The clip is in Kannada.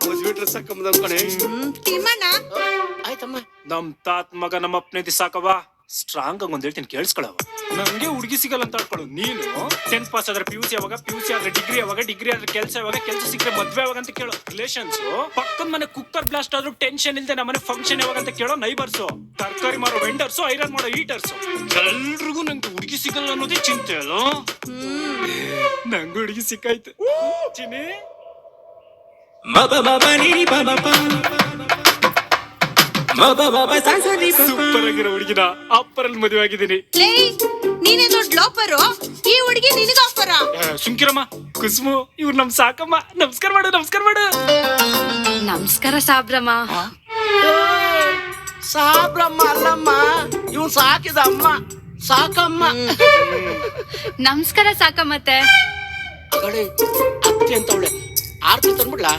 ಮದ್ವೆ ಡ್ರೆಸ್ ಹಾಕೊಂಬಂದ್ ಕಣೆ. ತಿಮ್ಮಣ್ಣ ಆಯ್ತಮ್ಮ. ನಮ್ ತಾತ್ ಮಗ ನಮ್ಮ ಅಪ್ಪನೇ ದಿಸಾಕವ ಸ್ಟ್ರಾಂಗ್ ಆಗಿ ಒಂದ್ ಹೇಳ್ತೀನಿ ಕೇಳಿಸ್ಕೊಳವ. ನಂಗೆ ಹುಡುಗಿ ಸಿಗಲ್ಲ ಅಂತ ಆಡ್ಕೊಳ್ಳು ನೀನು. 10th ಪಾಸ್ ಆದ್ರೆ PUC ಯಾವಾಗ, PUC ಆದ್ರೆ ಡಿಗ್ರಿ ಯಾವಾಗ, ಡಿಗ್ರಿ ಆದ್ರೆ ಕೆಲಸ ಯಾವಾಗ, ಕೆಲಸ ಸಿಕ್ಕರೆ ಮದ್ವೆ ಯಾವಾಗ ಅಂತ ಕೇಳೋ ರಿಲೇಷನ್ಸ್. ಪಕ್ಕದ ಮನೆ ಕುಕ್ಕರ್ ಬ್ಲಾಸ್ಟ್ ಆದ್ರೂ ಟೆನ್ಷನ್ ಇಲ್ದೆ ನಮ್ಮನೆ ಫಂಕ್ಷನ್ ಯಾವಾಗ ಅಂತ ಕೇಳೋ ನೈಬರ್ಸು. ತರಕಾರಿ ಮಾರೋ ವೆಂಡರ್ಸು, ಐರನ್ ಮಾಡೋ ಈಟರ್ಸು. ಎಲ್ರಿಗೂ ನಂಗೆ ಹುಡುಗಿ ಸಿಗಲ್ಲ ಅನ್ನೋದೇ ಚಿಂತೆ ಅಲ್ಲ. ನಂಗೆ ಹುಡುಗಿ ಸಿಕ್ಕಾಯ್ತು ಚಿನಿ. ಸೂಪರ್ ಆಗಿರೋ ಹುಡುಗಿನ ಅಪ್ಪರಲ್ಲಿ ಮದುವೆ ಆಗಿದ್ದೀನಿ. ನೀನೇ ದೊಡ್ಡ ಲೋಪರು, ಈ ಹುಡುಗಿ ನಿನಗ ಆಫರ. ಸುಮ್ಕಿರಮ್ಮ ಕುಸುಮು, ಇವ್ರು ನಮ್ ಸಾಕಮ್ಮ. ನಮಸ್ಕಾರ ಮಾಡು, ನಮಸ್ಕಾರ ಮಾಡು. ನಮಸ್ಕಾರ ಸಾಬ್ರಮ್ಮ. ಸಾಬ್ರಮ್ಮ ಅಲ್ಲಮ್ಮ, ಇವ್ನು ಸಾಕಿದ ಅಮ್ಮ, ಸಾಕಮ್ಮ. ನಮಸ್ಕಾರ ಸಾಕಮ್ಮತ್ತೆ. ಅಗಡೆ ಅತ್ತೆ ಅಂತವಳೆ. ಆರ್ತಿ ತಂದ್ಬಿಡ್ಲಾ?